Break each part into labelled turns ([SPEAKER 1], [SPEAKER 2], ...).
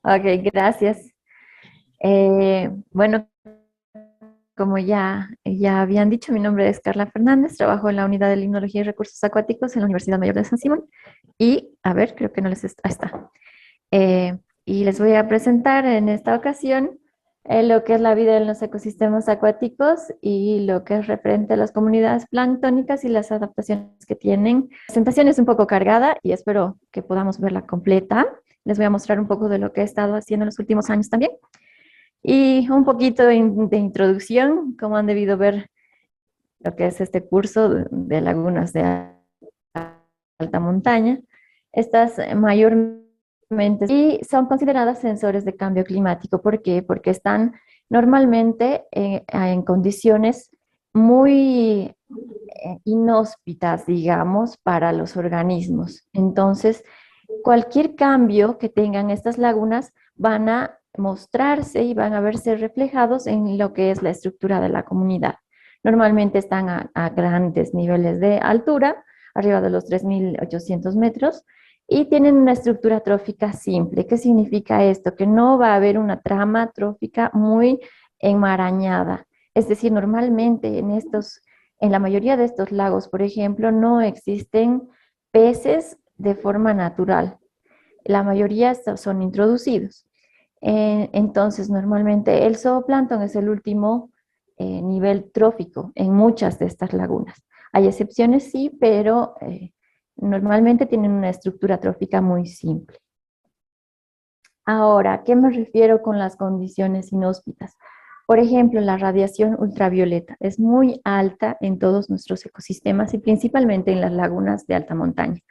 [SPEAKER 1] Ok, gracias. Bueno, como ya habían dicho, mi nombre es Carla Fernández, trabajo en la Unidad de Limnología y Recursos Acuáticos en la Universidad Mayor de San Simón. Y, a ver, creo que no les está. Ahí está. Eh, y les voy a presentar en esta ocasión lo que es la vida en los ecosistemas acuáticos y lo que es referente a las comunidades planctónicas y las adaptaciones que tienen. La presentación es un poco cargada y espero que podamos verla completa. Les voy a mostrar un poco de lo que he estado haciendo en los últimos años también. Y un poquito de introducción, como han debido ver lo que es este curso de lagunas de alta montaña. Estas mayormente y son consideradas sensores de cambio climático. ¿Por qué? Porque están normalmente en condiciones muy inhóspitas, digamos, para los organismos. Entonces, cualquier cambio que tengan estas lagunas van a mostrarse y van a verse reflejados en lo que es la estructura de la comunidad. Normalmente están a grandes niveles de altura, arriba de los 3.800 metros, y tienen una estructura trófica simple. ¿Qué significa esto? Que no va a haber una trama trófica muy enmarañada. Es decir, normalmente en la mayoría de estos lagos, por ejemplo, no existen peces de forma natural. La mayoría son introducidos. Entonces, normalmente el zooplancton es el último nivel trófico en muchas de estas lagunas. Hay excepciones, sí, pero normalmente tienen una estructura trófica muy simple. Ahora, ¿a qué me refiero con las condiciones inhóspitas? Por ejemplo, la radiación ultravioleta es muy alta en todos nuestros ecosistemas y principalmente en las lagunas de alta montaña.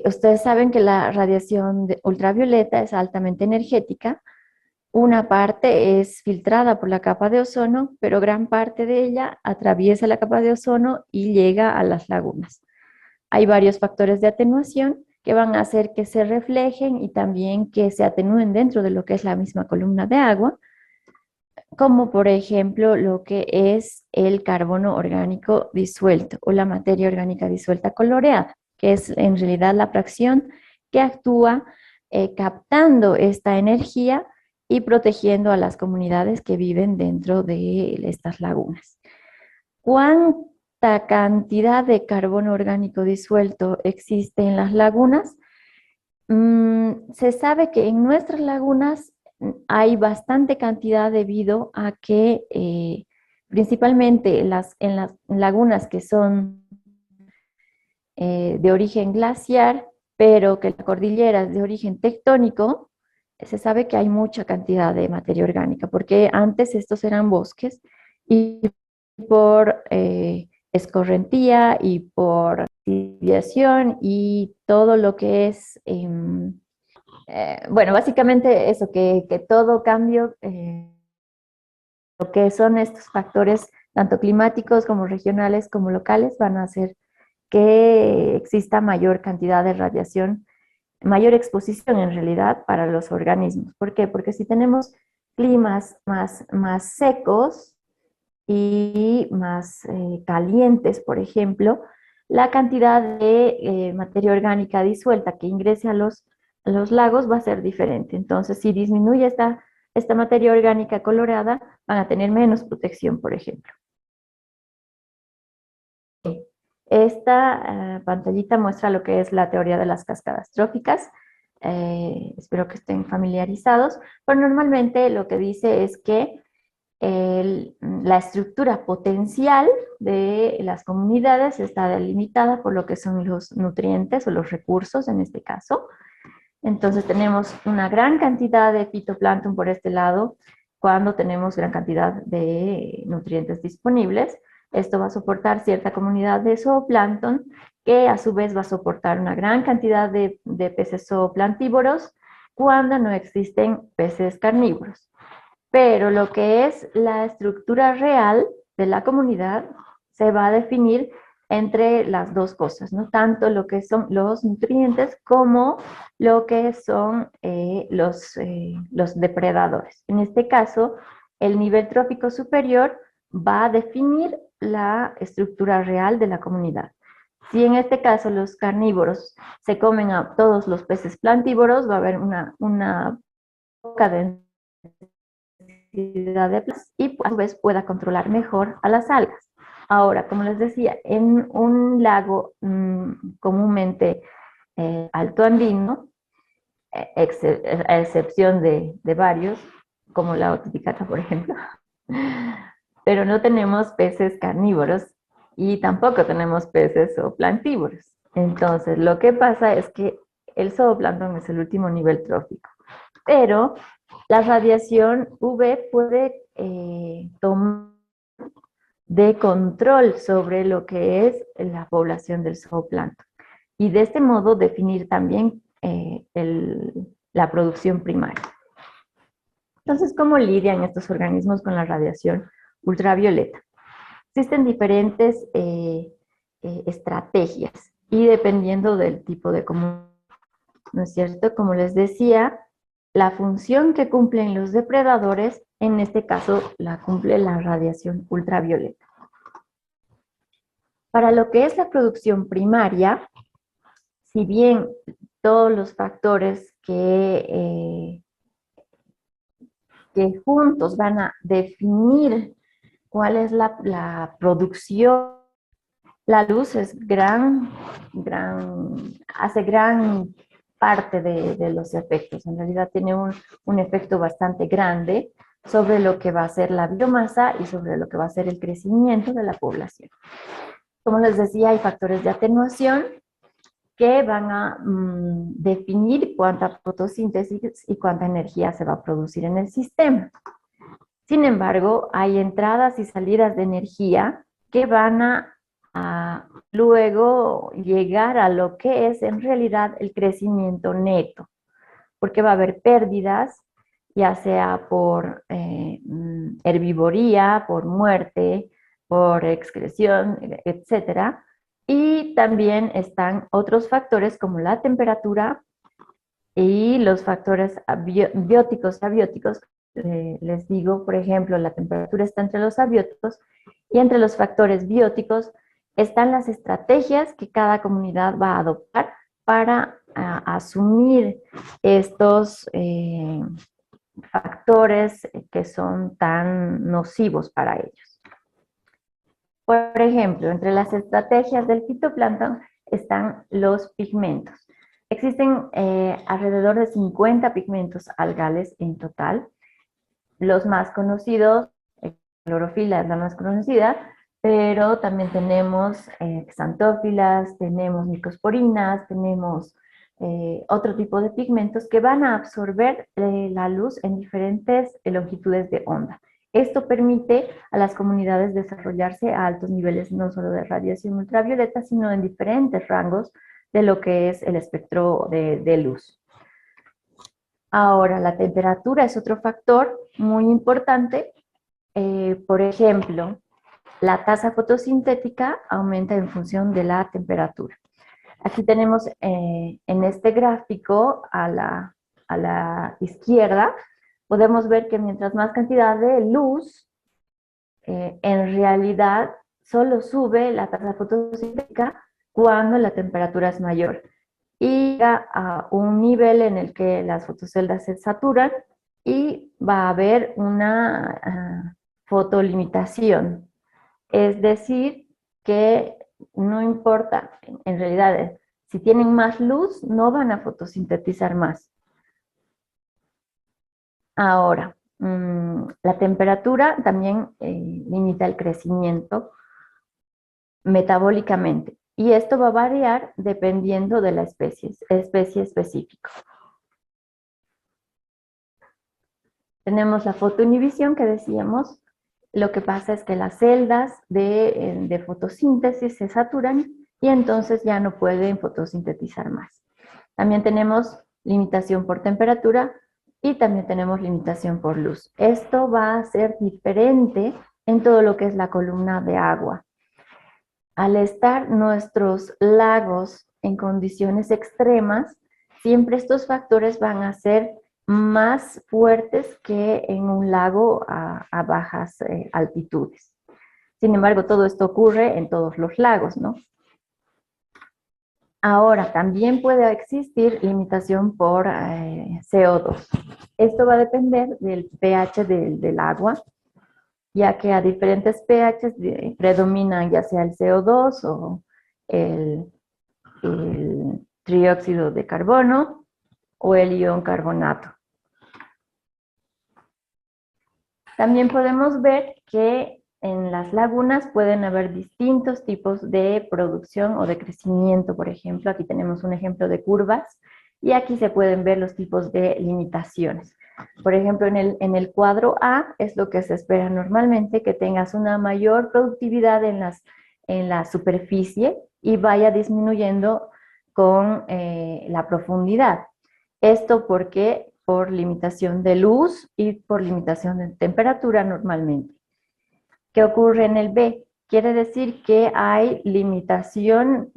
[SPEAKER 1] Ustedes saben que la radiación ultravioleta es altamente energética. Una parte es filtrada por la capa de ozono, pero gran parte de ella atraviesa la capa de ozono y llega a las lagunas. Hay varios factores de atenuación que van a hacer que se reflejen y también que se atenúen dentro de lo que es la misma columna de agua, como por ejemplo lo que es el carbono orgánico disuelto o la materia orgánica disuelta coloreada, que es en realidad la fracción que actúa captando esta energía y protegiendo a las comunidades que viven dentro de estas lagunas. ¿Cuánta cantidad de carbono orgánico disuelto existe en las lagunas? Se sabe que en nuestras lagunas hay bastante cantidad debido a que principalmente en las lagunas que son de origen glaciar, pero que la cordillera es de origen tectónico, se sabe que hay mucha cantidad de materia orgánica, porque antes estos eran bosques y por escorrentía y por lixiviación y todo lo que es bueno, básicamente eso, que todo cambio, lo que son estos factores, tanto climáticos como regionales como locales, van a hacer que exista mayor cantidad de radiación, mayor exposición en realidad para los organismos. ¿Por qué? Porque si tenemos climas más secos y más calientes, por ejemplo, la cantidad de materia orgánica disuelta que ingrese a los lagos va a ser diferente. Entonces, si disminuye esta materia orgánica colorada, van a tener menos protección, por ejemplo. Esta pantallita muestra lo que es la teoría de las cascadas tróficas. Espero que estén familiarizados, pero normalmente lo que dice es que la estructura potencial de las comunidades está delimitada por lo que son los nutrientes o los recursos en este caso. Entonces tenemos una gran cantidad de fitoplancton por este lado cuando tenemos gran cantidad de nutrientes disponibles. Esto va a soportar cierta comunidad de zooplancton que a su vez va a soportar una gran cantidad de peces zooplantívoros cuando no existen peces carnívoros. Pero lo que es la estructura real de la comunidad se va a definir entre las dos cosas, ¿no? Tanto lo que son los nutrientes como lo que son los depredadores. En este caso, el nivel trófico superior va a definir la estructura real de la comunidad. Si en este caso los carnívoros se comen a todos los peces plantívoros, va a haber una poca densidad de plancton y a su vez pueda controlar mejor a las algas. Ahora, como les decía, en un lago comúnmente alto andino, a excepción de varios, como la Titicaca, por ejemplo, pero no tenemos peces carnívoros y tampoco tenemos peces zooplanctívoros. Entonces, lo que pasa es que el zooplancton es el último nivel trófico, pero la radiación UV puede tomar de control sobre lo que es la población del zooplancton y de este modo definir también la producción primaria. Entonces, ¿cómo lidian estos organismos con la radiación ultravioleta? Existen diferentes estrategias y dependiendo del tipo de comunidad, ¿no es cierto? Como les decía, la función que cumplen los depredadores, en este caso la cumple la radiación ultravioleta. Para lo que es la producción primaria, si bien todos los factores que juntos van a definir cuál es la producción, la luz es hace gran parte de los efectos. En realidad tiene un efecto bastante grande sobre lo que va a ser la biomasa y sobre lo que va a ser el crecimiento de la población. Como les decía, hay factores de atenuación que van a definir cuánta fotosíntesis y cuánta energía se va a producir en el sistema. Sin embargo, hay entradas y salidas de energía que van a luego llegar a lo que es en realidad el crecimiento neto, porque va a haber pérdidas, ya sea por herbivoría, por muerte, por excreción, etcétera. Y también están otros factores como la temperatura y los factores bióticos y abióticos. Les digo, por ejemplo, la temperatura está entre los abióticos y entre los factores bióticos están las estrategias que cada comunidad va a adoptar para asumir estos factores que son tan nocivos para ellos. Por ejemplo, entre las estrategias del fitoplancton están los pigmentos. Existen alrededor de 50 pigmentos algales en total. Los más conocidos, clorofila es la más conocida, pero también tenemos xantófilas, tenemos micosporinas, tenemos otro tipo de pigmentos que van a absorber la luz en diferentes longitudes de onda. Esto permite a las comunidades desarrollarse a altos niveles no solo de radiación ultravioleta, sino en diferentes rangos de lo que es el espectro de luz. Ahora, la temperatura es otro factor muy importante. Por ejemplo, la tasa fotosintética aumenta en función de la temperatura. Aquí tenemos en este gráfico a la izquierda, podemos ver que mientras más cantidad de luz, en realidad solo sube la tasa fotosintética cuando la temperatura es mayor. Y llega a un nivel en el que las fotoceldas se saturan y va a haber una fotolimitación. Es decir, que no importa, en realidad, si tienen más luz, no van a fotosintetizar más. Ahora, la temperatura también limita el crecimiento metabólicamente. Y esto va a variar dependiendo de la especie específica. Tenemos la fotoinhibición que decíamos. Lo que pasa es que las celdas de fotosíntesis se saturan y entonces ya no pueden fotosintetizar más. También tenemos limitación por temperatura y también tenemos limitación por luz. Esto va a ser diferente en todo lo que es la columna de agua. Al estar nuestros lagos en condiciones extremas, siempre estos factores van a ser más fuertes que en un lago a bajas altitudes. Sin embargo, todo esto ocurre en todos los lagos, ¿no? Ahora, también puede existir limitación por CO2. Esto va a depender del pH del agua, ya que a diferentes pHs predominan ya sea el CO2 o el, el trióxido de carbono o el ion carbonato. También podemos ver que en las lagunas pueden haber distintos tipos de producción o de crecimiento. Por ejemplo, aquí tenemos un ejemplo de curvas y aquí se pueden ver los tipos de limitaciones. Por ejemplo, en el cuadro A es lo que se espera normalmente, que tengas una mayor productividad en la superficie y vaya disminuyendo con la profundidad. Esto porque por limitación de luz y por limitación de temperatura normalmente. ¿Qué ocurre en el B? Quiere decir que hay limitación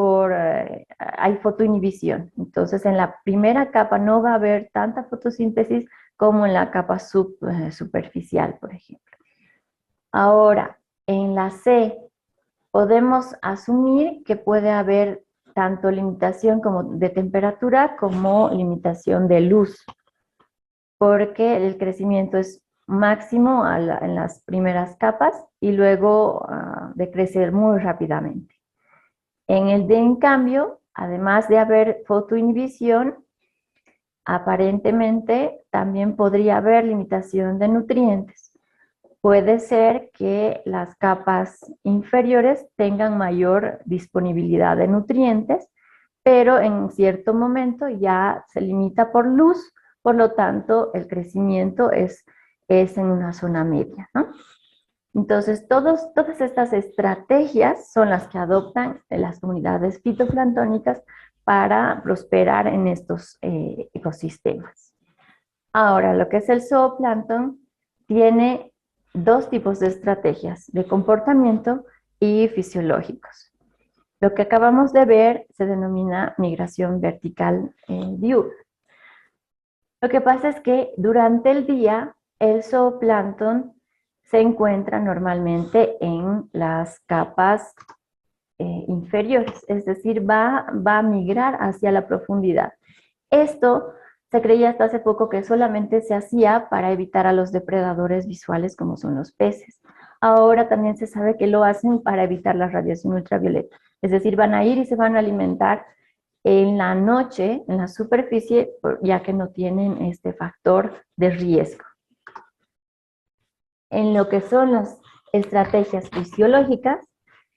[SPEAKER 1] hay fotoinhibición. Entonces, en la primera capa no va a haber tanta fotosíntesis como en la capa superficial, por ejemplo. Ahora, en la C, podemos asumir que puede haber tanto limitación como de temperatura como limitación de luz, porque el crecimiento es máximo en las primeras capas y luego de crecer muy rápidamente. En el D, en cambio, además de haber fotoinhibición, aparentemente también podría haber limitación de nutrientes. Puede ser que las capas inferiores tengan mayor disponibilidad de nutrientes, pero en cierto momento ya se limita por luz, por lo tanto el crecimiento es en una zona media, ¿no? Entonces, todas estas estrategias son las que adoptan las comunidades fitoplanctónicas para prosperar en estos ecosistemas. Ahora, lo que es el zooplancton tiene dos tipos de estrategias, de comportamiento y fisiológicos. Lo que acabamos de ver se denomina migración vertical diurna. Lo que pasa es que durante el día el zooplancton se encuentra normalmente en las capas inferiores, es decir, va a migrar hacia la profundidad. Esto se creía hasta hace poco que solamente se hacía para evitar a los depredadores visuales como son los peces. Ahora también se sabe que lo hacen para evitar la radiación ultravioleta. Es decir, van a ir y se van a alimentar en la noche, en la superficie, ya que no tienen este factor de riesgo. En lo que son las estrategias fisiológicas,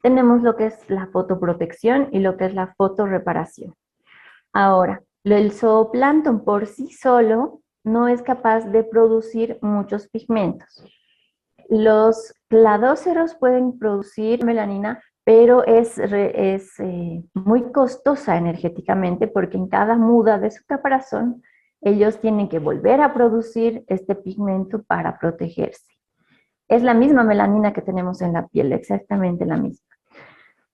[SPEAKER 1] tenemos lo que es la fotoprotección y lo que es la fotorreparación. Ahora, el zooplancton por sí solo no es capaz de producir muchos pigmentos. Los cladóceros pueden producir melanina, pero es muy costosa energéticamente porque en cada muda de su caparazón ellos tienen que volver a producir este pigmento para protegerse. Es la misma melanina que tenemos en la piel, exactamente la misma.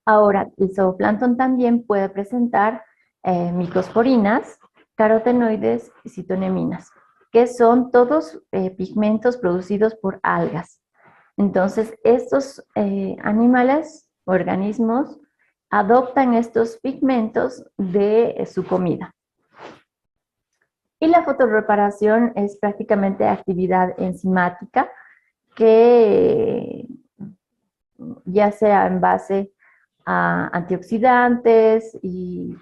[SPEAKER 1] Ahora, el zooplancton también puede presentar micosporinas, carotenoides y citoneminas, que son todos pigmentos producidos por algas. Entonces, estos animales, organismos, adoptan estos pigmentos de su comida. Y la fotorreparación es prácticamente actividad enzimática que ya sea en base a antioxidantes y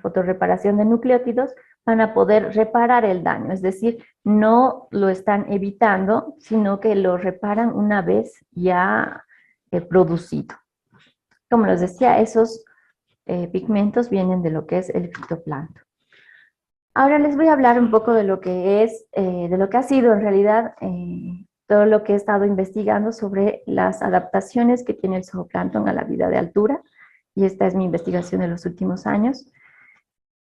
[SPEAKER 1] fotorreparación de nucleótidos, van a poder reparar el daño, es decir, no lo están evitando, sino que lo reparan una vez ya producido. Como les decía, esos pigmentos vienen de lo que es el fitoplancton. Ahora les voy a hablar un poco de lo que es, de lo que ha sido en realidad todo lo que he estado investigando sobre las adaptaciones que tiene el zooplancton a la vida de altura, y esta es mi investigación de los últimos años.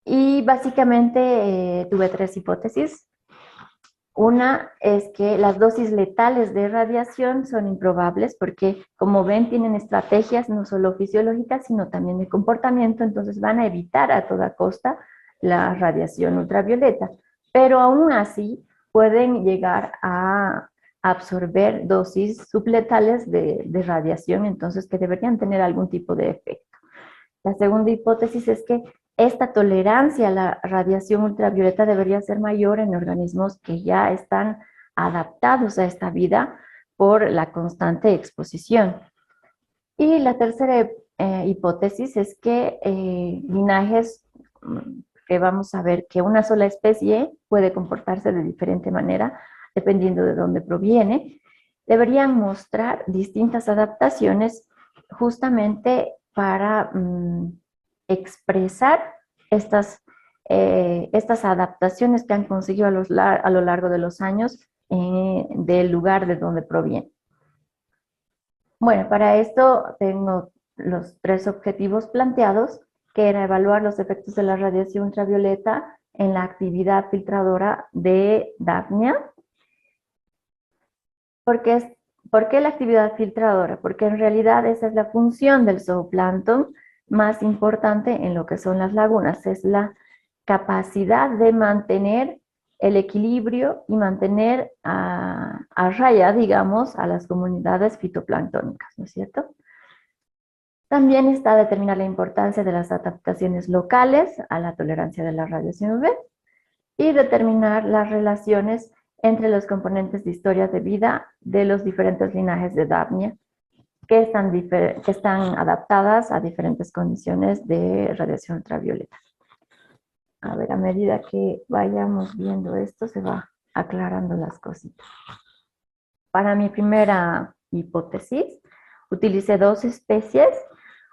[SPEAKER 1] Y básicamente tuve tres hipótesis. Una es que las dosis letales de radiación son improbables porque, como ven, tienen estrategias no solo fisiológicas, sino también de comportamiento, entonces van a evitar a toda costa la radiación ultravioleta. Pero aún así pueden llegar a absorber dosis subletales de radiación, entonces que deberían tener algún tipo de efecto. La segunda hipótesis es que esta tolerancia a la radiación ultravioleta debería ser mayor en organismos que ya están adaptados a esta vida por la constante exposición. Y la tercera hipótesis es que linajes que vamos a ver que una sola especie puede comportarse de diferente manera dependiendo de dónde proviene, deberían mostrar distintas adaptaciones justamente para expresar estas adaptaciones que han conseguido a lo largo de los años del lugar de donde provienen. Bueno, para esto tengo los tres objetivos planteados, que era evaluar los efectos de la radiación ultravioleta en la actividad filtradora de Daphnia. ¿Por qué la actividad filtradora? Porque en realidad esa es la función del zooplancton más importante en lo que son las lagunas, es la capacidad de mantener el equilibrio y mantener a raya, digamos, a las comunidades fitoplanctónicas, ¿no es cierto? También está determinar la importancia de las adaptaciones locales a la tolerancia de la radiación UV y determinar las relaciones entre los componentes de historia de vida de los diferentes linajes de Daphnia que están adaptadas a diferentes condiciones de radiación ultravioleta. A ver, a medida que vayamos viendo esto, se va aclarando las cositas. Para mi primera hipótesis, utilicé dos especies.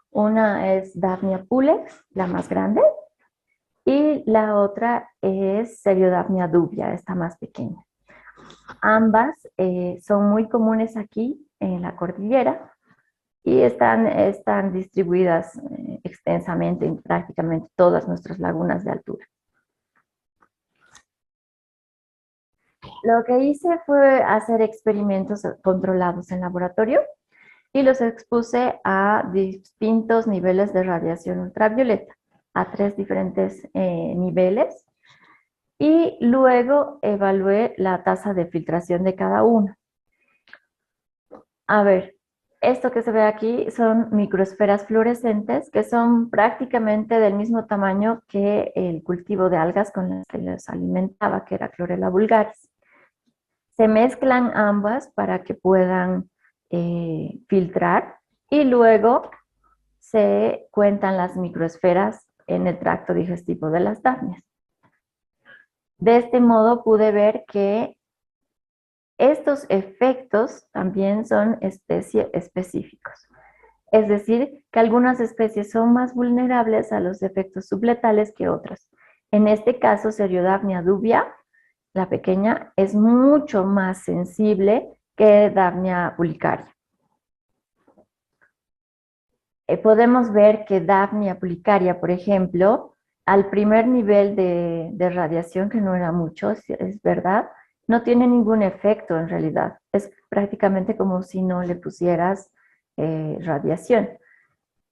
[SPEAKER 1] Una es Daphnia pulex, la más grande, y la otra es Seriodaphnia dubia, esta más pequeña. Ambas son muy comunes aquí en la cordillera y están distribuidas extensamente en prácticamente todas nuestras lagunas de altura. Lo que hice fue hacer experimentos controlados en laboratorio y los expuse a distintos niveles de radiación ultravioleta, a 3 diferentes niveles, y luego evalué la tasa de filtración de cada uno. A ver, esto que se ve aquí son microesferas fluorescentes que son prácticamente del mismo tamaño que el cultivo de algas con las que les alimentaba, que era Chlorella vulgaris. Se mezclan ambas para que puedan filtrar y luego se cuentan las microesferas en el tracto digestivo de las daphnias. De este modo pude ver que estos efectos también son especie específicos. Es decir, que algunas especies son más vulnerables a los efectos subletales que otras. En este caso, Seriodaphnia dubia, la pequeña, es mucho más sensible que Daphnia pulicaria. Podemos ver que Daphnia pulicaria, por ejemplo, al primer nivel de radiación, que no era mucho, es verdad, no tiene ningún efecto en realidad. Es prácticamente como si no le pusieras radiación.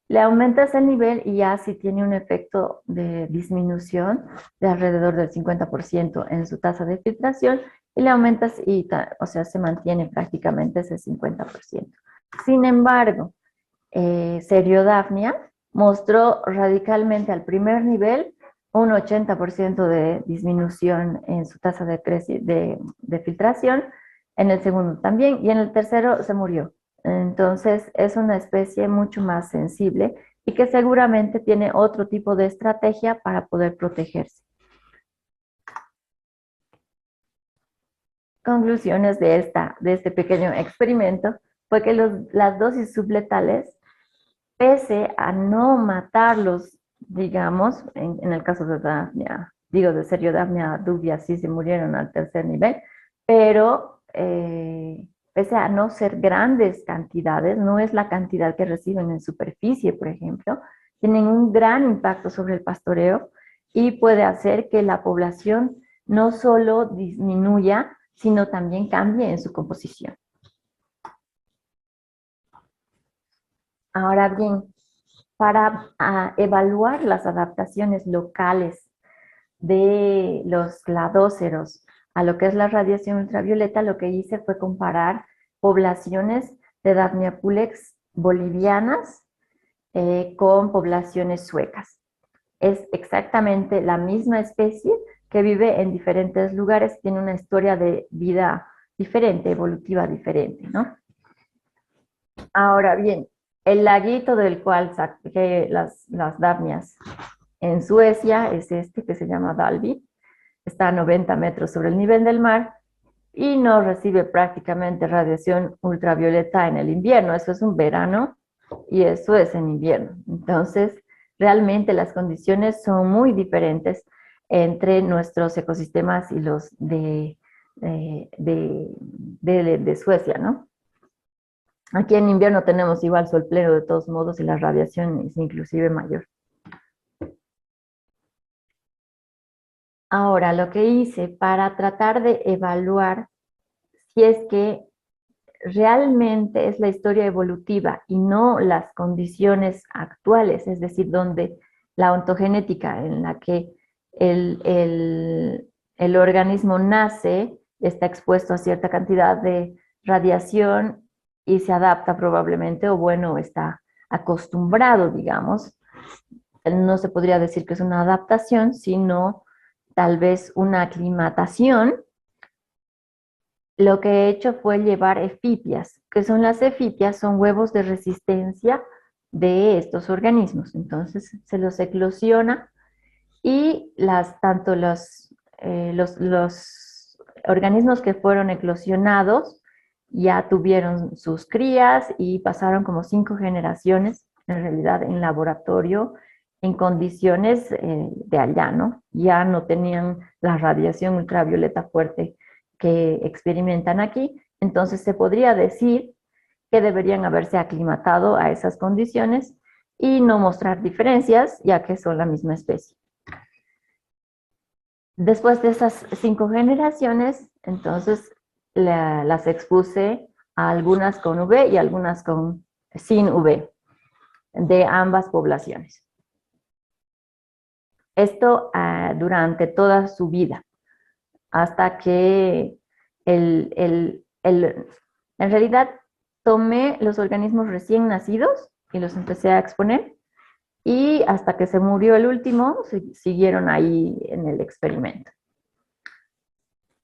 [SPEAKER 1] Le aumentas el nivel y ya sí tiene un efecto de disminución de alrededor del 50% en su tasa de filtración y le aumentas y, o sea, se mantiene prácticamente ese 50%. Sin embargo, Seriodaphnia mostró radicalmente al primer nivel un 80% de disminución en su tasa de filtración, en el segundo también, y en el tercero se murió. Entonces es una especie mucho más sensible y que seguramente tiene otro tipo de estrategia para poder protegerse. Conclusiones de este pequeño experimento fue que las dosis subletales, pese a no matarlos, digamos, en el caso de Daphnia, de Seriodaphnia dubia, sí se murieron al tercer nivel, pero pese a no ser grandes cantidades, no es la cantidad que reciben en superficie, por ejemplo, tienen un gran impacto sobre el pastoreo y puede hacer que la población no solo disminuya, sino también cambie en su composición. Ahora bien, para evaluar las adaptaciones locales de los cladóceros a lo que es la radiación ultravioleta, lo que hice fue comparar poblaciones de Daphnia pulex bolivianas con poblaciones suecas. Es exactamente la misma especie que vive en diferentes lugares, tiene una historia de vida diferente, evolutiva diferente, ¿no? Ahora bien, el laguito del cual saqué las Dafnias en Suecia es este que se llama Dalby, está a 90 metros sobre el nivel del mar y no recibe prácticamente radiación ultravioleta en el invierno. Eso es un verano y eso es en invierno. Entonces, realmente las condiciones son muy diferentes entre nuestros ecosistemas y los de Suecia, ¿no? Aquí en invierno tenemos igual sol pleno de todos modos y la radiación es inclusive mayor. Ahora, lo que hice para tratar de evaluar si es que realmente es la historia evolutiva y no las condiciones actuales, es decir, donde la ontogenética en la que el organismo nace está expuesto a cierta cantidad de radiación y se adapta probablemente, o bueno, está acostumbrado, digamos. No se podría decir que es una adaptación, sino tal vez una aclimatación. Lo que he hecho fue llevar efipias, que son las efipias, son huevos de resistencia de estos organismos. Entonces se los eclosiona y tanto los organismos que fueron eclosionados ya tuvieron sus crías y pasaron como 5 generaciones, en realidad, en laboratorio, en condiciones de allá, ¿no? Ya no tenían la radiación ultravioleta fuerte que experimentan aquí. Entonces se podría decir que deberían haberse aclimatado a esas condiciones y no mostrar diferencias, ya que son la misma especie. Después de esas 5 generaciones, entonces las expuse a algunas con V y algunas sin V, de ambas poblaciones. Esto durante toda su vida, hasta que en realidad tomé los organismos recién nacidos y los empecé a exponer, y hasta que se murió el último, siguieron ahí en el experimento.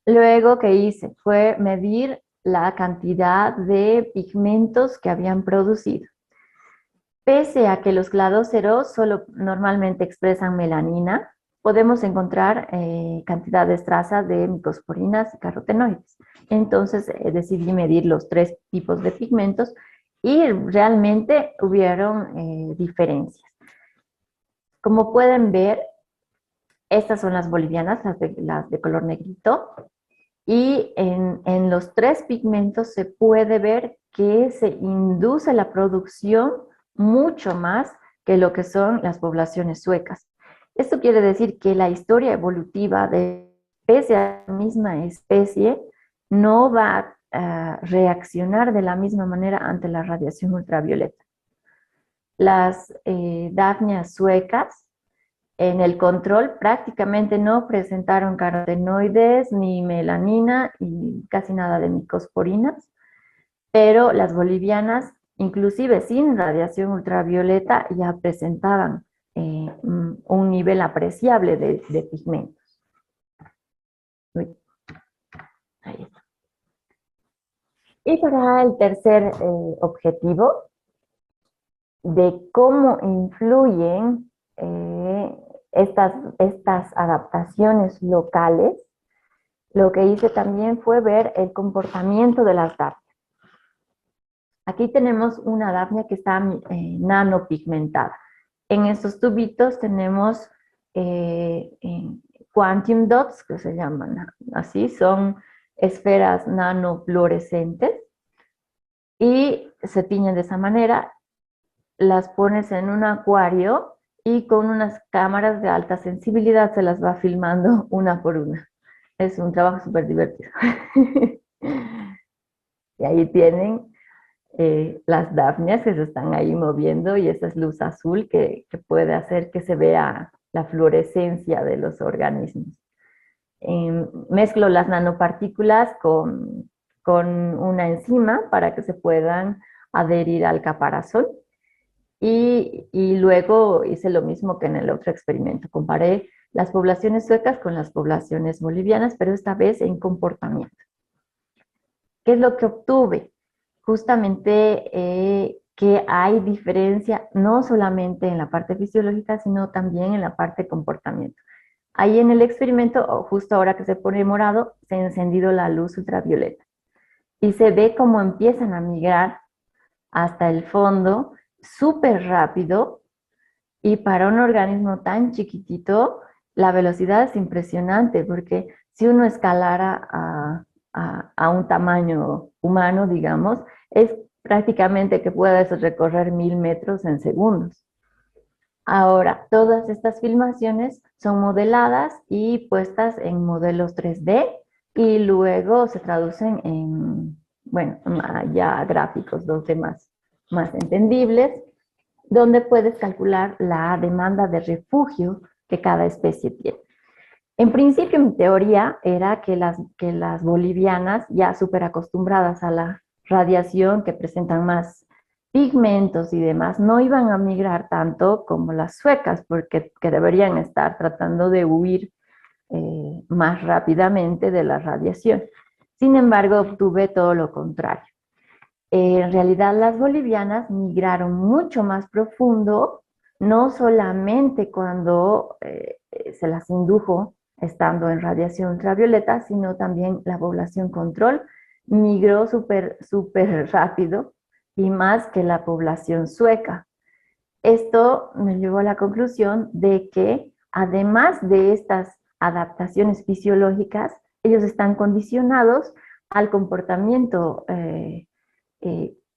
[SPEAKER 1] Luego, ¿qué hice? Fue medir la cantidad de pigmentos que habían producido. Pese a que los cladóceros solo normalmente expresan melanina, podemos encontrar cantidades trazas de micosporinas y carotenoides. Entonces decidí medir los 3 tipos de pigmentos y realmente hubieron diferencias. Como pueden ver, estas son las bolivianas, las de color negrito, y en los 3 pigmentos se puede ver que se induce la producción mucho más que lo que son las poblaciones suecas. Esto quiere decir que la historia evolutiva de especie a la misma especie no va a reaccionar de la misma manera ante la radiación ultravioleta. Las Daphnias suecas en el control prácticamente no presentaron carotenoides ni melanina y casi nada de micosporinas, pero las bolivianas, inclusive sin radiación ultravioleta, ya presentaban un nivel apreciable de pigmentos. Uy, ahí está. Y para el tercer objetivo, de cómo influyen estas adaptaciones locales, lo que hice también fue ver el comportamiento de las Daphnias. Aquí tenemos una Daphnia que está nanopigmentada. En estos tubitos tenemos quantum dots, que se llaman así, son esferas nanofluorescentes y se tiñen de esa manera. Las pones en un acuario y con unas cámaras de alta sensibilidad se las va filmando una por una. Es un trabajo súper divertido. Y ahí tienen las Daphnias que se están ahí moviendo y esa es luz azul que puede hacer que se vea la fluorescencia de los organismos. Mezclo las nanopartículas con una enzima para que se puedan adherir al caparazón y luego hice lo mismo que en el otro experimento. Comparé las poblaciones suecas con las poblaciones bolivianas, pero esta vez en comportamiento. ¿Qué es lo que obtuve? Justamente que hay diferencia no solamente en la parte fisiológica, sino también en la parte de comportamiento. Ahí en el experimento, justo ahora que se pone morado, se ha encendido la luz ultravioleta y se ve cómo empiezan a migrar hasta el fondo súper rápido, y para un organismo tan chiquitito, la velocidad es impresionante, porque si uno escalara a un tamaño humano, digamos, es prácticamente que puedes recorrer 1000 metros en segundos. Ahora, todas estas filmaciones son modeladas y puestas en modelos 3D y luego se traducen en, bueno, ya gráficos, los demás más entendibles, donde puedes calcular la demanda de refugio que cada especie tiene. En principio, mi teoría era que las bolivianas, ya súper acostumbradas a la radiación, que presentan más pigmentos y demás, no iban a migrar tanto como las suecas, porque que deberían estar tratando de huir más rápidamente de la radiación. Sin embargo, obtuve todo lo contrario. En realidad, las bolivianas migraron mucho más profundo, no solamente cuando se las indujo estando en radiación ultravioleta, sino también la población control migró súper rápido y más que la población sueca. Esto me llevó a la conclusión de que además de estas adaptaciones fisiológicas, ellos están condicionados al comportamiento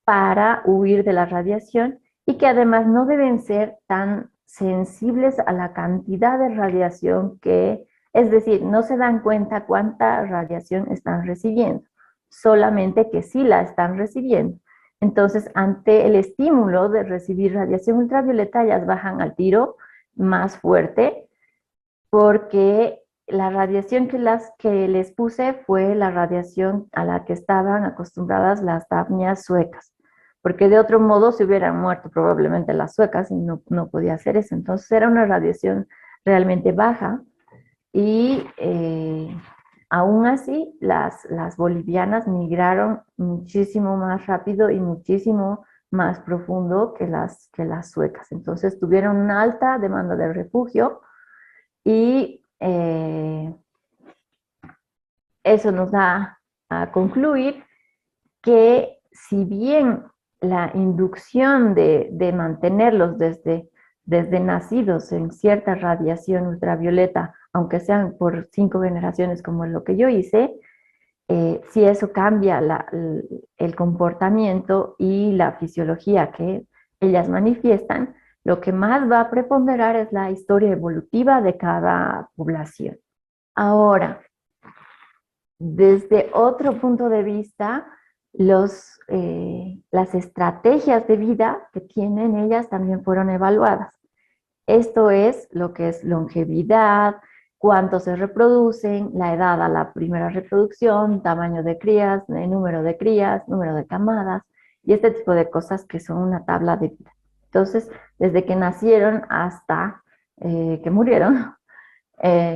[SPEAKER 1] para huir de la radiación y que además no deben ser tan sensibles a la cantidad de radiación que, es decir, no se dan cuenta cuánta radiación están recibiendo, solamente que sí la están recibiendo. Entonces, ante el estímulo de recibir radiación ultravioleta, ellas bajan al tiro más fuerte porque la radiación que les puse fue la radiación a la que estaban acostumbradas las dafnias suecas, porque de otro modo se hubieran muerto probablemente las suecas y no podía hacer eso. Entonces era una radiación realmente baja y aún así las bolivianas migraron muchísimo más rápido y muchísimo más profundo que las suecas. Entonces tuvieron una alta demanda de refugio y eso nos da a concluir que si bien la inducción de mantenerlos desde nacidos en cierta radiación ultravioleta, aunque sean por 5 generaciones como es lo que yo hice, si eso cambia el comportamiento y la fisiología que ellas manifiestan, lo que más va a preponderar es la historia evolutiva de cada población. Ahora, desde otro punto de vista, las estrategias de vida que tienen ellas también fueron evaluadas. Esto es lo que es longevidad, cuánto se reproducen, la edad a la primera reproducción, tamaño de crías, número de crías, número de camadas y este tipo de cosas que son una tabla de vida. Entonces, desde que nacieron hasta que murieron,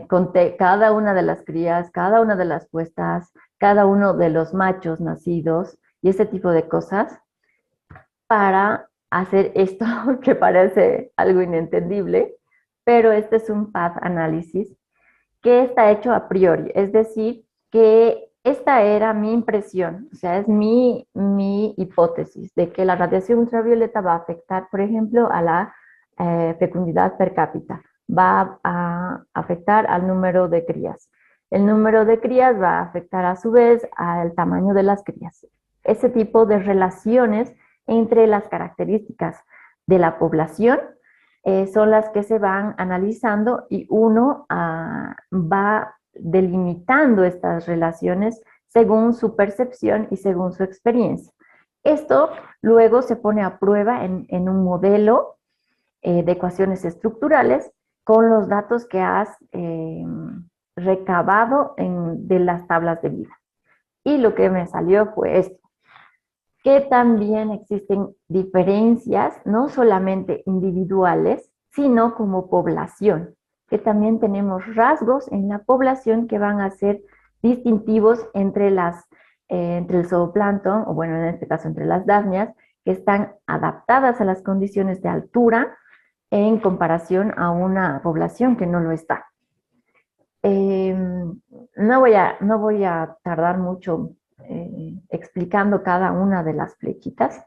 [SPEAKER 1] conté cada una de las crías, cada una de las puestas, cada uno de los machos nacidos y ese tipo de cosas para hacer esto que parece algo inentendible, pero este es un path análisis que está hecho a priori, es decir, que esta era mi impresión, o sea, es mi hipótesis de que la radiación ultravioleta va a afectar, por ejemplo, a la fecundidad per cápita, va a afectar al número de crías. El número de crías va a afectar a su vez al tamaño de las crías. Ese tipo de relaciones entre las características de la población son las que se van analizando y uno va delimitando estas relaciones según su percepción y según su experiencia. Esto luego se pone a prueba en un modelo de ecuaciones estructurales con los datos que has recabado de las tablas de vida. Y lo que me salió fue esto. que también existen diferencias, no solamente individuales, sino como población, que también tenemos rasgos en la población que van a ser distintivos entre el zooplancton, o bueno, en este caso entre las dafnias, que están adaptadas a las condiciones de altura en comparación a una población que no lo está. No voy a tardar mucho explicando cada una de las flechitas,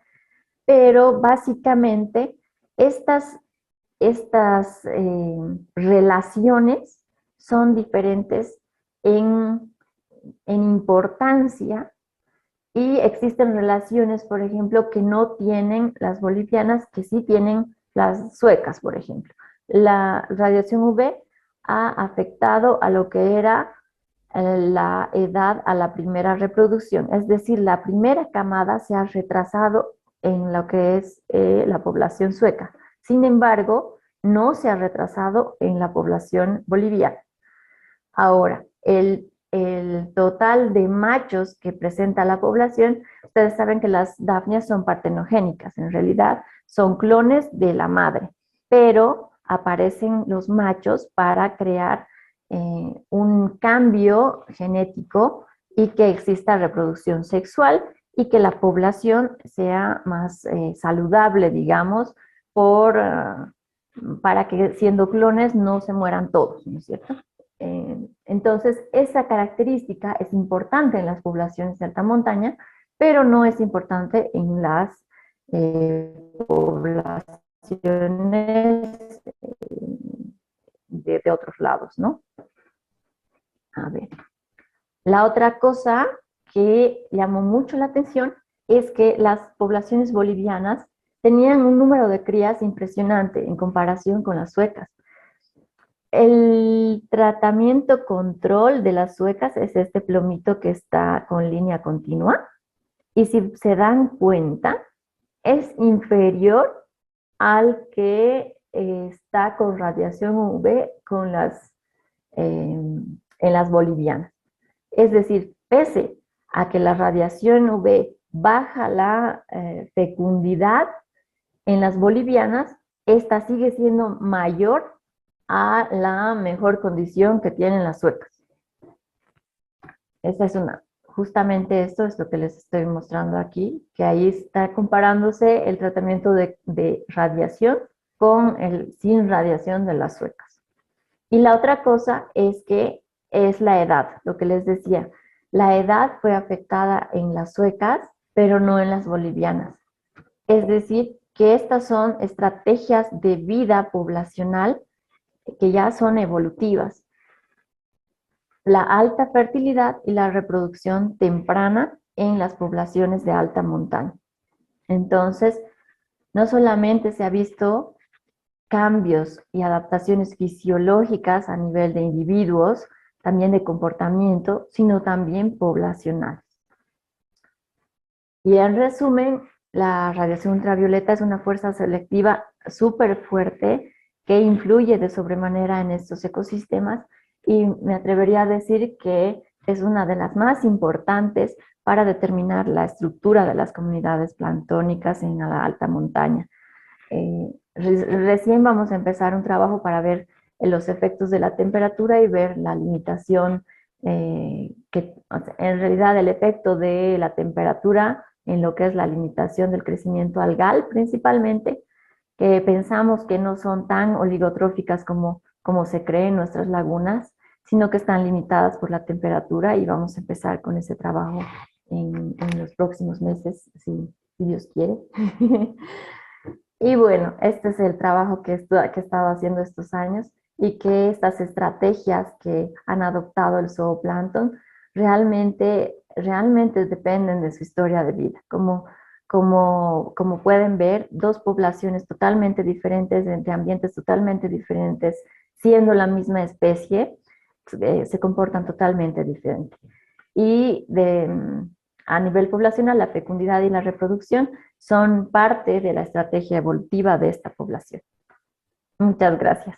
[SPEAKER 1] pero básicamente estas, estas relaciones son diferentes en, en importancia y existen relaciones, por ejemplo, que no tienen las bolivianas, que sí tienen las suecas, por ejemplo. La radiación UV ha afectado a lo que era la edad a la primera reproducción, es decir, la primera camada se ha retrasado en lo que es la población sueca. Sin embargo, no se ha retrasado en la población boliviana. Ahora, el total de machos que presenta la población, ustedes saben que las dafnias son partenogénicas, en realidad son clones de la madre, pero aparecen los machos para crear un cambio genético y que exista reproducción sexual y que la población sea más saludable, digamos, para que siendo clones no se mueran todos, ¿no es cierto? Entonces, esa característica es importante en las poblaciones de alta montaña, pero no es importante en las poblaciones de otros lados, ¿no? A ver. La otra cosa que llamó mucho la atención es que las poblaciones bolivianas tenían un número de crías impresionante en comparación con las suecas. El tratamiento control de las suecas es este plomito que está con línea continua y si se dan cuenta es inferior al que está con radiación UV en las bolivianas. Es decir, pese a que la radiación UV baja la fecundidad en las bolivianas, esta sigue siendo mayor a la mejor condición que tienen las suecas. Esta es justamente esto es lo que les estoy mostrando aquí, que ahí está comparándose el tratamiento de radiación con el sin radiación de las suecas. Y la otra cosa es que es la edad, lo que les decía. La edad fue afectada en las suecas, pero no en las bolivianas. Es decir, que estas son estrategias de vida poblacional que ya son evolutivas. La alta fertilidad y la reproducción temprana en las poblaciones de alta montaña. Entonces, no solamente se ha visto cambios y adaptaciones fisiológicas a nivel de individuos, también de comportamiento, sino también poblacionales. Y en resumen, la radiación ultravioleta es una fuerza selectiva súper fuerte que influye de sobremanera en estos ecosistemas y me atrevería a decir que es una de las más importantes para determinar la estructura de las comunidades planctónicas en la alta montaña. Recién vamos a empezar un trabajo para ver los efectos de la temperatura y ver la limitación, en realidad el efecto de la temperatura en lo que es la limitación del crecimiento algal principalmente, que pensamos que no son tan oligotróficas como se cree en nuestras lagunas, sino que están limitadas por la temperatura y vamos a empezar con ese trabajo en los próximos meses, si Dios quiere. Y bueno, este es el trabajo que he estado haciendo estos años y que estas estrategias que han adoptado el zooplancton realmente dependen de su historia de vida. Como pueden ver, dos poblaciones totalmente diferentes, entre ambientes totalmente diferentes, siendo la misma especie, se comportan totalmente diferente. Y a nivel poblacional, la fecundidad y la reproducción son parte de la estrategia evolutiva de esta población. Muchas gracias.